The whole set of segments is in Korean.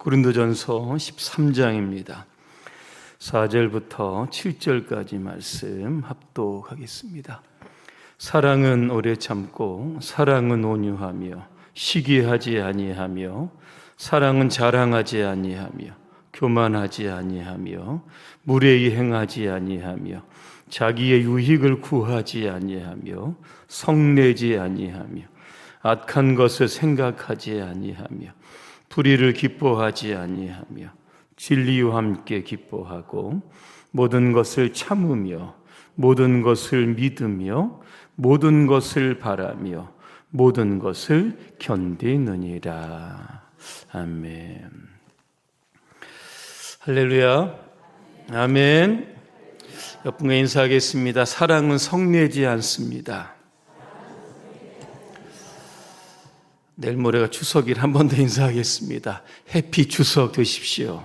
고린도전서 13장입니다. 4절부터 7절까지 말씀 합독하겠습니다. 사랑은 오래 참고 사랑은 온유하며 시기하지 아니하며 사랑은 자랑하지 아니하며 교만하지 아니하며 무례히 행하지 아니하며 자기의 유익을 구하지 아니하며 성내지 아니하며 악한 것을 생각하지 아니하며 불의를 기뻐하지 아니하며 진리와 함께 기뻐하고 모든 것을 참으며 모든 것을 믿으며 모든 것을 바라며 모든 것을 견디느니라. 아멘. 할렐루야. 아멘. 옆분과 인사하겠습니다. 사랑은 성내지 않습니다. 내일 모레가 추석일 한 번 더 인사하겠습니다. 해피 추석 되십시오.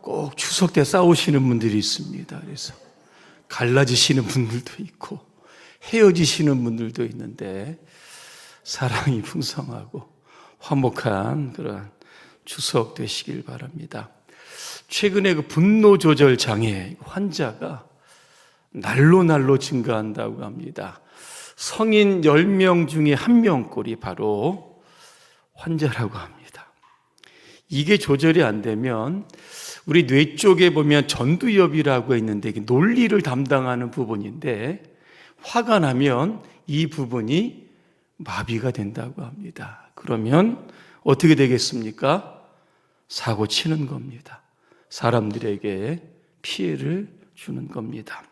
꼭 추석 때 싸우시는 분들이 있습니다. 그래서 갈라지시는 분들도 있고 헤어지시는 분들도 있는데 사랑이 풍성하고 화목한 그런 추석 되시길 바랍니다. 최근에 그 분노 조절 장애 환자가 날로 증가한다고 합니다. 성인 10명 중에 1명꼴이 바로 환자라고 합니다. 이게 조절이 안 되면 우리 뇌 쪽에 보면 전두엽이라고 있는데 이게 논리를 담당하는 부분인데 화가 나면 이 부분이 마비가 된다고 합니다. 그러면 어떻게 되겠습니까? 사고 치는 겁니다. 사람들에게 피해를 주는 겁니다.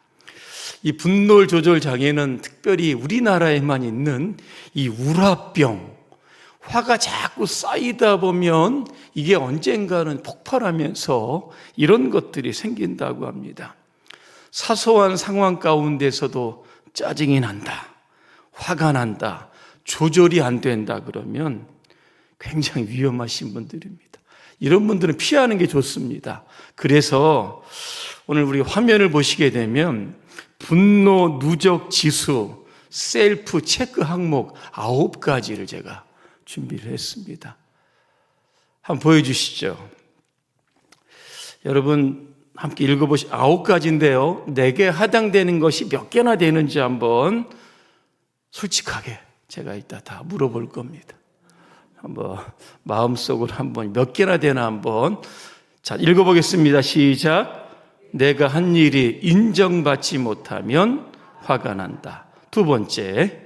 이 분노 조절 장애는 특별히 우리나라에만 있는 이 우라병, 화가 자꾸 쌓이다 보면 이게 언젠가는 폭발하면서 이런 것들이 생긴다고 합니다. 사소한 상황 가운데서도 짜증이 난다, 화가 난다, 조절이 안 된다 그러면 굉장히 위험하신 분들입니다. 이런 분들은 피하는 게 좋습니다. 그래서 오늘 우리 화면을 보시게 되면 분노 누적 지수 셀프 체크 항목 9가지를 제가 준비를 했습니다. 한번 보여주시죠. 여러분 함께 읽어보시 9가지인데요. 내게 해당되는 것이 몇 개나 되는지 한번 솔직하게 제가 이따 다 물어볼 겁니다. 한번 마음속으로 한번 몇 개나 되나 한번 자 읽어보겠습니다. 시작. 내가 한 일이 인정받지 못하면 화가 난다. 두 번째,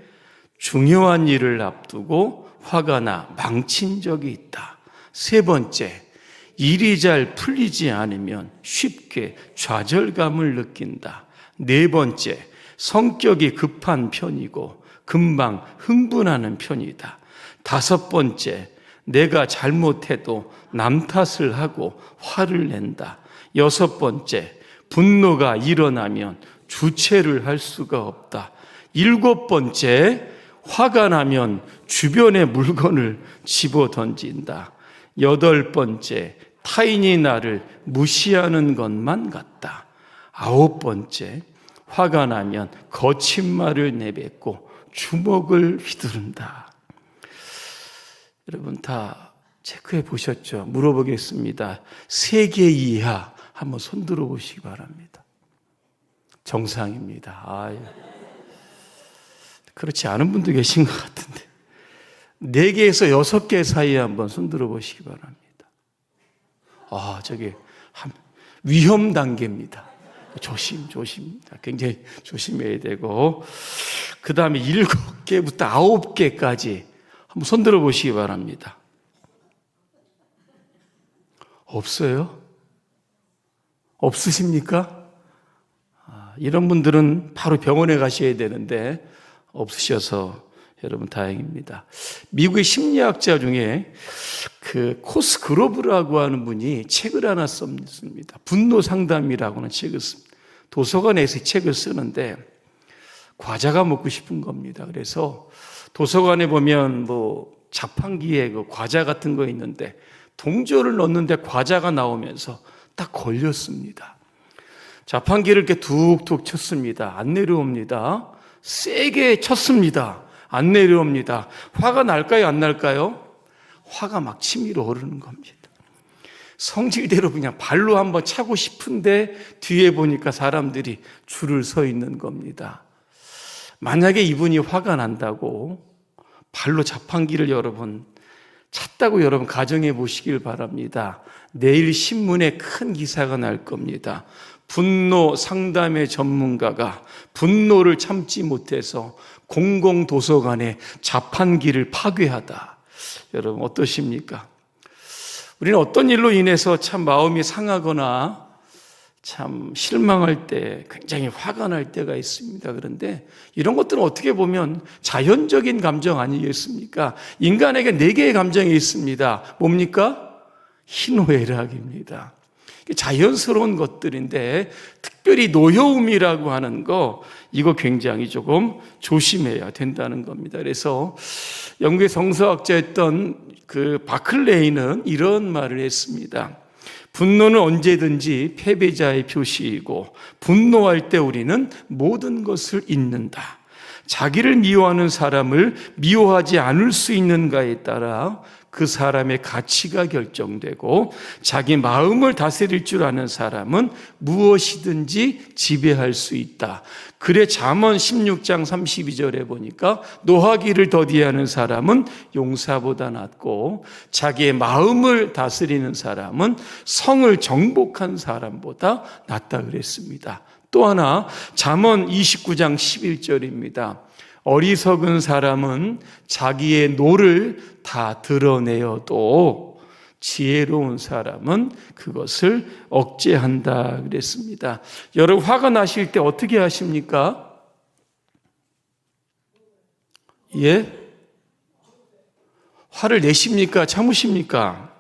중요한 일을 앞두고 화가 나 망친 적이 있다. 세 번째, 일이 잘 풀리지 않으면 쉽게 좌절감을 느낀다. 네 번째, 성격이 급한 편이고 금방 흥분하는 편이다. 다섯 번째, 내가 잘못해도 남 탓을 하고 화를 낸다. 여섯 번째, 분노가 일어나면 주체를 할 수가 없다. 일곱 번째, 화가 나면 주변의 물건을 집어 던진다. 여덟 번째, 타인이 나를 무시하는 것만 같다. 아홉 번째, 화가 나면 거친 말을 내뱉고 주먹을 휘두른다. 여러분 다 체크해 보셨죠? 물어보겠습니다. 3개 이하 한번 손들어 보시기 바랍니다. 정상입니다. 그렇지 않은 분도 계신 것 같은데 4개에서 6개 사이에 한번 손들어 보시기 바랍니다. 저게 위험 단계입니다. 조심. 굉장히 조심해야 되고 그 다음에 7개부터 9개까지 한번 손들어 보시기 바랍니다. 없어요? 없으십니까? 이런 분들은 바로 병원에 가셔야 되는데 없으셔서 여러분 다행입니다. 미국의 심리학자 중에 그 코스그로브라고 하는 분이 책을 하나 썼습니다. 분노 상담이라고 하는 책을 씁니다. 도서관에서 책을 쓰는데 과자가 먹고 싶은 겁니다. 그래서 도서관에 보면 자판기에 그 과자 같은 거 있는데 동전을 넣는데 과자가 나오면서 딱 걸렸습니다. 자판기를 이렇게 툭툭 쳤습니다. 안 내려옵니다. 세게 쳤습니다. 안 내려옵니다. 화가 날까요? 안 날까요? 화가 막 치밀어 오르는 겁니다. 성질대로 그냥 발로 한번 차고 싶은데 뒤에 보니까 사람들이 줄을 서 있는 겁니다. 만약에 이분이 화가 난다고 발로 자판기를 여러분 찼다고 여러분 가정해 보시길 바랍니다. 내일 신문에 큰 기사가 날 겁니다. 분노 상담의 전문가가 분노를 참지 못해서 공공도서관에 자판기를 파괴하다. 여러분 어떠십니까? 우리는 어떤 일로 인해서 참 마음이 상하거나 참 실망할 때, 굉장히 화가 날 때가 있습니다. 그런데 이런 것들은 어떻게 보면 자연적인 감정 아니겠습니까? 인간에게 4개의 감정이 있습니다. 뭡니까? 희노애락입니다. 자연스러운 것들인데 특별히 노여움이라고 하는 거, 이거 굉장히 조금 조심해야 된다는 겁니다. 그래서 영국의 성서학자였던 그 바클레이는 이런 말을 했습니다. 분노는 언제든지 패배자의 표시이고 분노할 때 우리는 모든 것을 잊는다. 자기를 미워하는 사람을 미워하지 않을 수 있는가에 따라 그 사람의 가치가 결정되고 자기 마음을 다스릴 줄 아는 사람은 무엇이든지 지배할 수 있다. 그래 잠언 16장 32절에 보니까 노하기를 더디하는 사람은 용사보다 낫고 자기의 마음을 다스리는 사람은 성을 정복한 사람보다 낫다 그랬습니다. 또 하나 잠언 29장 11절입니다. 어리석은 사람은 자기의 노를 다 드러내어도 지혜로운 사람은 그것을 억제한다 그랬습니다. 여러분 화가 나실 때 어떻게 하십니까? 예? 화를 내십니까? 참으십니까?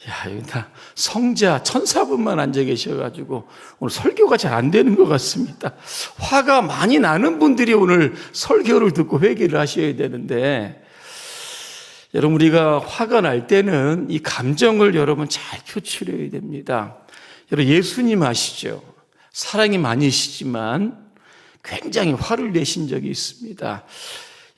야, 이거 다 성자, 천사분만 앉아 계셔가지고 오늘 설교가 잘 안 되는 것 같습니다. 화가 많이 나는 분들이 오늘 설교를 듣고 회개를 하셔야 되는데, 여러분 우리가 화가 날 때는 이 감정을 여러분 잘 표출해야 됩니다. 여러분 예수님 아시죠? 사랑이 많으시지만 굉장히 화를 내신 적이 있습니다.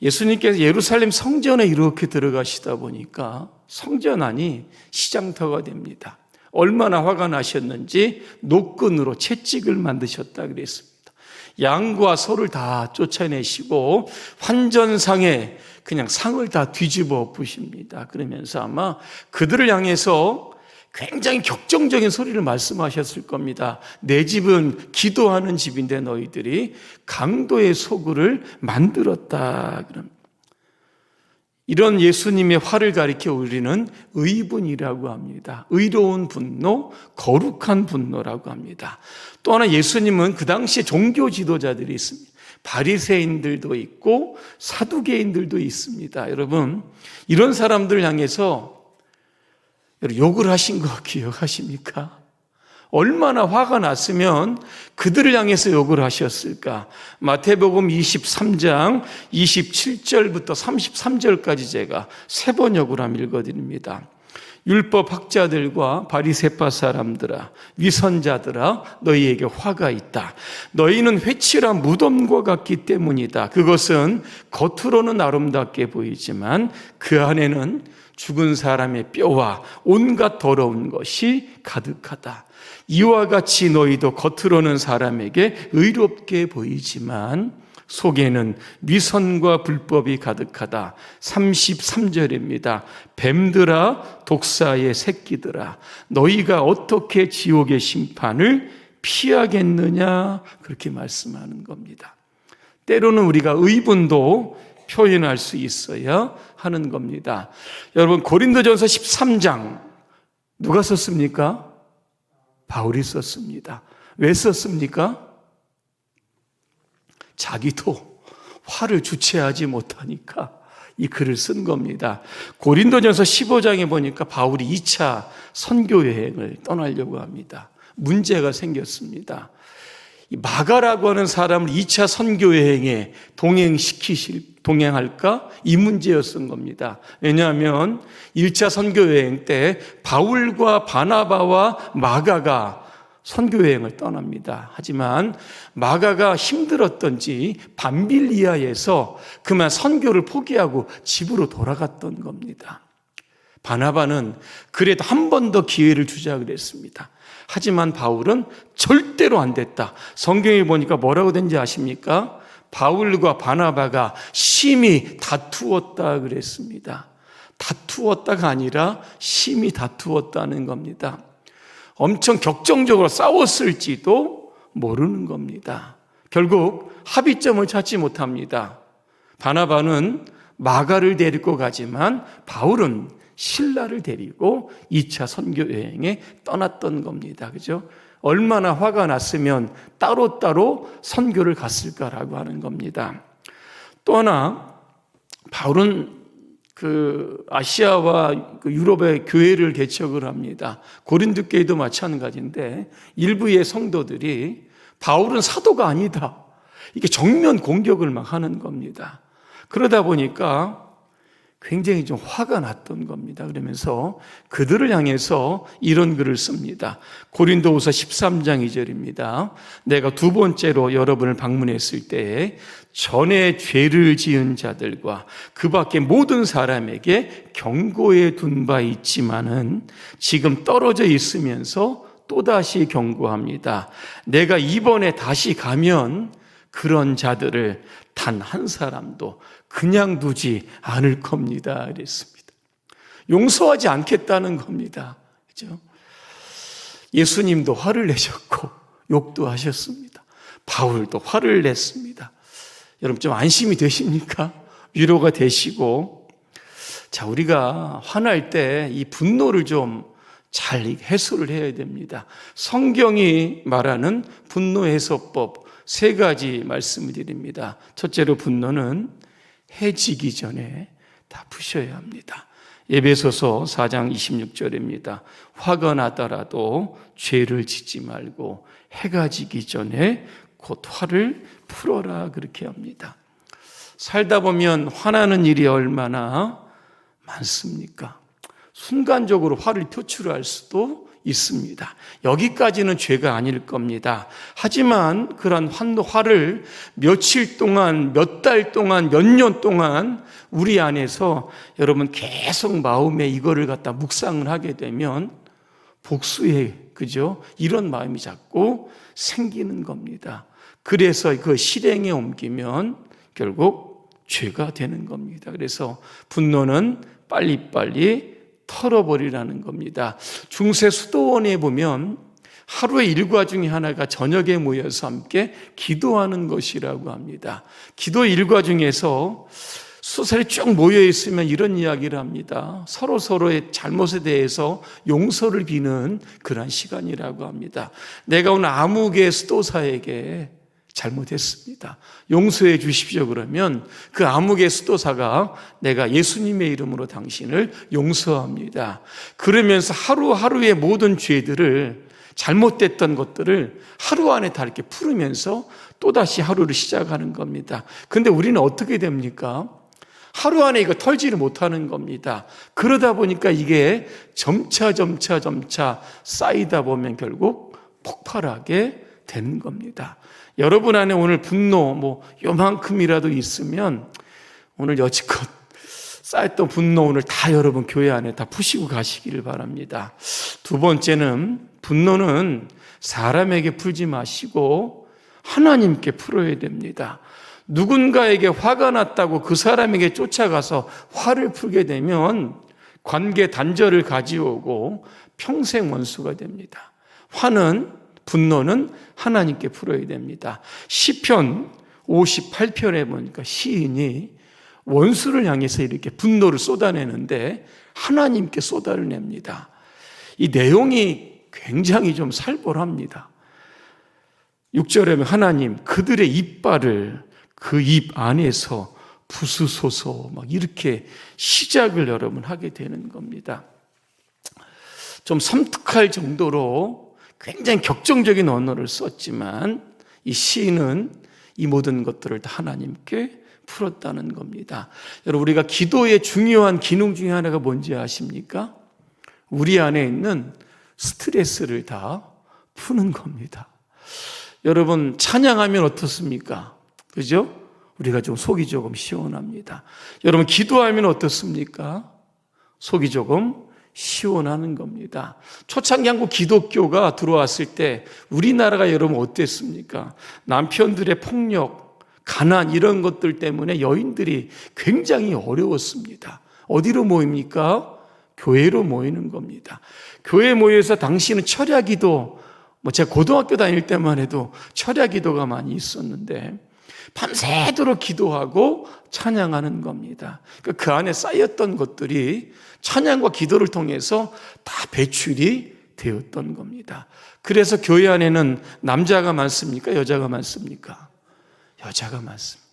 예수님께서 예루살렘 성전에 이렇게 들어가시다 보니까 성전 안이 시장터가 됩니다. 얼마나 화가 나셨는지 노끈으로 채찍을 만드셨다 그랬습니다. 양과 소를 다 쫓아내시고 환전상에 그냥 상을 다 뒤집어 엎으십니다. 그러면서 아마 그들을 향해서 굉장히 격정적인 소리를 말씀하셨을 겁니다. 내 집은 기도하는 집인데 너희들이 강도의 소굴을 만들었다. 이런 예수님의 화를 가리켜 우리는 의분이라고 합니다. 의로운 분노, 거룩한 분노라고 합니다. 또 하나 예수님은 그 당시에 종교 지도자들이 있습니다. 바리새인들도 있고 사두개인들도 있습니다. 여러분 이런 사람들 향해서 욕을 하신 거 기억하십니까? 얼마나 화가 났으면 그들을 향해서 욕을 하셨을까? 마태복음 23장 27절부터 33절까지 제가 세 번역으로 한번 읽어드립니다. 율법 학자들과 바리새파 사람들아, 위선자들아, 너희에게 화가 있다. 너희는 회칠한 무덤과 같기 때문이다. 그것은 겉으로는 아름답게 보이지만 그 안에는 죽은 사람의 뼈와 온갖 더러운 것이 가득하다. 이와 같이 너희도 겉으로는 사람에게 의롭게 보이지만 속에는 위선과 불법이 가득하다. 33절입니다. 뱀들아, 독사의 새끼들아, 너희가 어떻게 지옥의 심판을 피하겠느냐, 그렇게 말씀하는 겁니다. 때로는 우리가 의분도 표현할 수 있어야 하는 겁니다. 여러분 고린도전서 13장 누가 썼습니까? 바울이 썼습니다. 왜 썼습니까? 자기도 화를 주체하지 못하니까 이 글을 쓴 겁니다. 고린도전서 15장에 보니까 바울이 2차 선교 여행을 떠나려고 합니다. 문제가 생겼습니다. 마가라고 하는 사람을 2차 선교 여행에 동행할까? 이 문제였던 겁니다. 왜냐하면 1차 선교 여행 때 바울과 바나바와 마가가 선교 여행을 떠납니다. 하지만 마가가 힘들었던지 밤빌리아에서 그만 선교를 포기하고 집으로 돌아갔던 겁니다. 바나바는 그래도 한 번 더 기회를 주자 그랬습니다. 하지만 바울은 절대로 안 됐다. 성경에 보니까 뭐라고 된지 아십니까? 바울과 바나바가 심히 다투었다 그랬습니다. 다투었다가 아니라 심히 다투었다는 겁니다. 엄청 격정적으로 싸웠을지도 모르는 겁니다. 결국 합의점을 찾지 못합니다. 바나바는 마가를 데리고 가지만 바울은 실라를 데리고 2차 선교 여행에 떠났던 겁니다. 그죠? 얼마나 화가 났으면 따로따로 선교를 갔을까라고 하는 겁니다. 또 하나, 바울은 아시아와 유럽의 교회를 개척을 합니다. 고린도 교회도 마찬가지인데 일부의 성도들이 바울은 사도가 아니다, 이게 정면 공격을 막 하는 겁니다. 그러다 보니까 굉장히 좀 화가 났던 겁니다. 그러면서 그들을 향해서 이런 글을 씁니다. 고린도후서 13장 2절입니다. 내가 두 번째로 여러분을 방문했을 때 전에 죄를 지은 자들과 그 밖에 모든 사람에게 경고해 둔 바 있지만은 지금 떨어져 있으면서 또다시 경고합니다. 내가 이번에 다시 가면 그런 자들을 단 한 사람도 그냥 두지 않을 겁니다. 그랬습니다. 용서하지 않겠다는 겁니다. 그렇죠? 예수님도 화를 내셨고 욕도 하셨습니다. 바울도 화를 냈습니다. 여러분 좀 안심이 되십니까? 위로가 되시고. 자, 우리가 화날 때 이 분노를 좀 잘 해소를 해야 됩니다. 성경이 말하는 분노 해소법 3가지 말씀을 드립니다. 첫째로, 분노는 해지기 전에 다 푸셔야 합니다. 에베소서 4장 26절입니다. 화가 나더라도 죄를 짓지 말고 해가 지기 전에 곧 화를 풀어라, 그렇게 합니다. 살다 보면 화나는 일이 얼마나 많습니까? 순간적으로 화를 표출할 수도 있습니다. 여기까지는 죄가 아닐 겁니다. 하지만 그런 화를 며칠 동안, 몇 달 동안, 몇 년 동안 우리 안에서 여러분 계속 마음에 이거를 갖다 묵상을 하게 되면 복수해, 그죠? 이런 마음이 자꾸 생기는 겁니다. 그래서 그 실행에 옮기면 결국 죄가 되는 겁니다. 그래서 분노는 빨리빨리 털어버리라는 겁니다. 중세 수도원에 보면 하루의 일과 중에 하나가 저녁에 모여서 함께 기도하는 것이라고 합니다. 기도 일과 중에서 수살이 쭉 모여 있으면 이런 이야기를 합니다. 서로의 잘못에 대해서 용서를 비는 그런 시간이라고 합니다. 내가 오늘 아무개 수도사에게 잘못했습니다, 용서해 주십시오. 그러면 그 아무개 수도사가 내가 예수님의 이름으로 당신을 용서합니다. 그러면서 하루하루의 모든 죄들을, 잘못됐던 것들을 하루 안에 다 이렇게 풀으면서 또다시 하루를 시작하는 겁니다. 근데 우리는 어떻게 됩니까? 하루 안에 이거 털지를 못하는 겁니다. 그러다 보니까 이게 점차 쌓이다 보면 결국 폭발하게 되는 겁니다. 여러분 안에 오늘 분노 요만큼이라도 있으면 오늘 여지껏 쌓였던 분노 오늘 다 여러분 교회 안에 다 푸시고 가시기를 바랍니다. 두 번째는, 분노는 사람에게 풀지 마시고 하나님께 풀어야 됩니다. 누군가에게 화가 났다고 그 사람에게 쫓아가서 화를 풀게 되면 관계 단절을 가져오고 평생 원수가 됩니다. 분노는 하나님께 풀어야 됩니다. 시편 58편에 보니까 시인이 원수를 향해서 이렇게 분노를 쏟아내는데 하나님께 쏟아를 냅니다. 이 내용이 굉장히 좀 살벌합니다. 6절에 보면 하나님, 그들의 이빨을 그 입 안에서 부수소서, 막 이렇게 시작을 여러분 하게 되는 겁니다. 좀 섬뜩할 정도로 굉장히 격정적인 언어를 썼지만 이 시인은 이 모든 것들을 다 하나님께 풀었다는 겁니다. 여러분, 우리가 기도의 중요한 기능 중에 하나가 뭔지 아십니까? 우리 안에 있는 스트레스를 다 푸는 겁니다. 여러분, 찬양하면 어떻습니까? 그죠? 우리가 좀 속이 조금 시원합니다. 여러분, 기도하면 어떻습니까? 속이 조금 시원하는 겁니다. 초창기 한국 기독교가 들어왔을 때 우리나라가 여러분 어땠습니까? 남편들의 폭력, 가난 이런 것들 때문에 여인들이 굉장히 어려웠습니다. 어디로 모입니까? 교회로 모이는 겁니다. 교회에 모여서 당시는 철야기도, 제가 고등학교 다닐 때만 해도 철야기도가 많이 있었는데 밤새도록 기도하고 찬양하는 겁니다. 그러니까 그 안에 쌓였던 것들이 찬양과 기도를 통해서 다 배출이 되었던 겁니다. 그래서 교회 안에는 남자가 많습니까? 여자가 많습니까? 여자가 많습니다.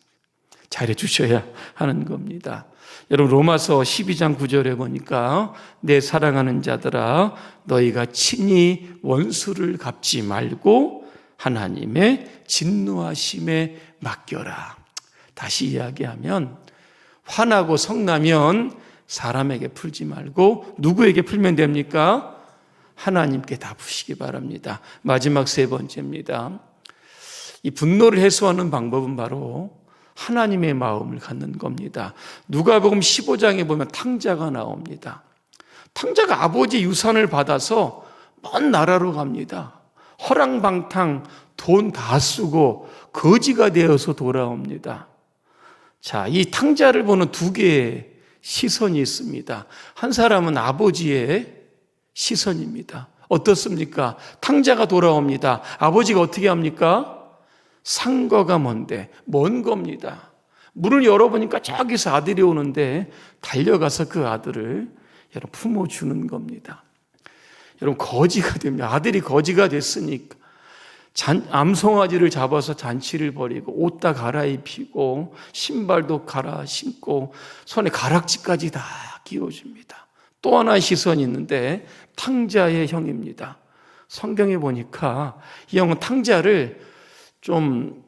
잘해 주셔야 하는 겁니다. 여러분, 로마서 12장 9절에 보니까 내 사랑하는 자들아 너희가 친히 원수를 갚지 말고 하나님의 진노하심에 맡겨라. 다시 이야기하면 화나고 성나면 사람에게 풀지 말고 누구에게 풀면 됩니까? 하나님께 다 푸시기 바랍니다. 마지막 세 번째입니다. 이 분노를 해소하는 방법은 바로 하나님의 마음을 갖는 겁니다. 누가복음 15장에 보면 탕자가 나옵니다. 탕자가 아버지 유산을 받아서 먼 나라로 갑니다. 허랑방탕 돈 다 쓰고 거지가 되어서 돌아옵니다. 자, 이 탕자를 보는 두 개의 시선이 있습니다. 한 사람은 아버지의 시선입니다. 어떻습니까? 탕자가 돌아옵니다. 아버지가 어떻게 합니까? 상거가 먼데 먼 겁니다. 문을 열어보니까 저기서 아들이 오는데 달려가서 그 아들을 여러분 품어주는 겁니다. 여러분, 거지가 됩니다. 아들이 거지가 됐으니까 암송아지를 잡아서 잔치를 벌이고 옷 다 갈아입히고 신발도 갈아 신고 손에 가락지까지 다 끼워줍니다. 또 하나의 시선이 있는데 탕자의 형입니다. 성경에 보니까 이 형은 탕자를 좀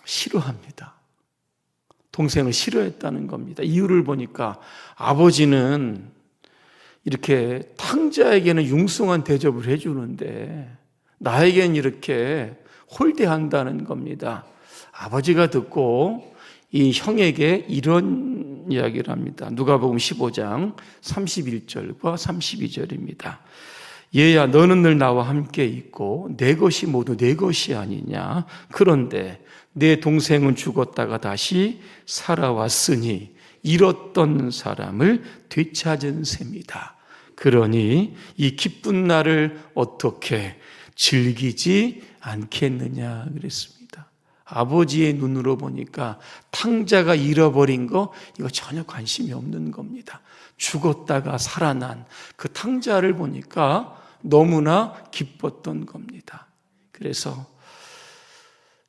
싫어합니다. 동생을 싫어했다는 겁니다. 이유를 보니까 아버지는 이렇게 탕자에게는 융숭한 대접을 해주는데 나에겐 이렇게 홀대한다는 겁니다. 아버지가 듣고 이 형에게 이런 이야기를 합니다. 누가복음 15장 31절과 32절입니다. 얘야, 너는 늘 나와 함께 있고 내 것이 모두 내 것이 아니냐. 그런데 내 동생은 죽었다가 다시 살아왔으니 잃었던 사람을 되찾은 셈이다. 그러니 이 기쁜 날을 어떻게 즐기지 않겠느냐 그랬습니다. 아버지의 눈으로 보니까 탕자가 잃어버린 거 이거 전혀 관심이 없는 겁니다. 죽었다가 살아난 그 탕자를 보니까 너무나 기뻤던 겁니다. 그래서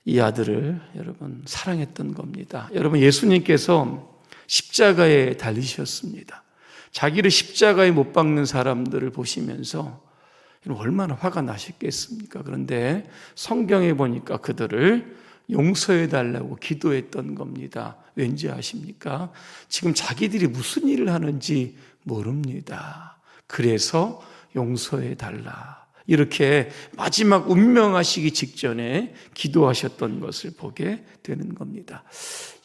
이 아들을 여러분 사랑했던 겁니다. 여러분, 예수님께서 십자가에 달리셨습니다. 자기를 십자가에 못 박는 사람들을 보시면서 얼마나 화가 나셨겠습니까? 그런데 성경에 보니까 그들을 용서해 달라고 기도했던 겁니다. 왠지 아십니까? 지금 자기들이 무슨 일을 하는지 모릅니다. 그래서 용서해 달라. 이렇게 마지막 운명하시기 직전에 기도하셨던 것을 보게 되는 겁니다.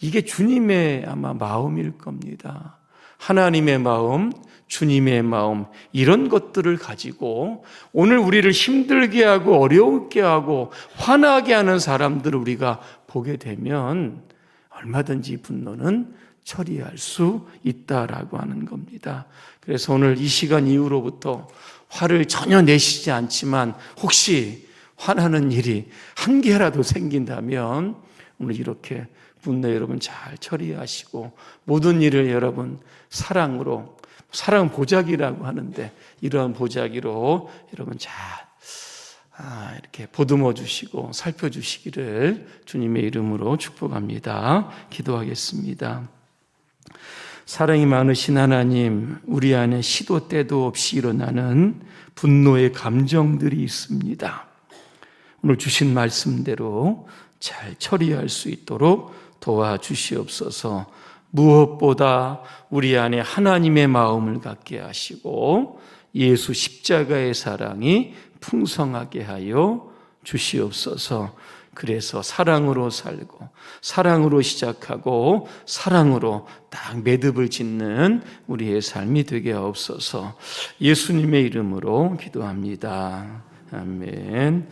이게 주님의 아마 마음일 겁니다. 하나님의 마음, 주님의 마음, 이런 것들을 가지고 오늘 우리를 힘들게 하고 어려울게 하고 화나게 하는 사람들을 우리가 보게 되면 얼마든지 분노는 처리할 수 있다라고 하는 겁니다. 그래서 오늘 이 시간 이후로부터 화를 전혀 내시지 않지만 혹시 화나는 일이 한 개라도 생긴다면 오늘 이렇게 분노 여러분 잘 처리하시고 모든 일을 여러분 사랑으로, 사랑은 보자기라고 하는데 이러한 보자기로 여러분 잘 이렇게 보듬어 주시고 살펴 주시기를 주님의 이름으로 축복합니다. 기도하겠습니다. 사랑이 많으신 하나님, 우리 안에 시도 때도 없이 일어나는 분노의 감정들이 있습니다. 오늘 주신 말씀대로 잘 처리할 수 있도록 도와주시옵소서. 무엇보다 우리 안에 하나님의 마음을 갖게 하시고 예수 십자가의 사랑이 풍성하게 하여 주시옵소서. 그래서 사랑으로 살고 사랑으로 시작하고 사랑으로 딱 매듭을 짓는 우리의 삶이 되게 하옵소서. 예수님의 이름으로 기도합니다. 아멘.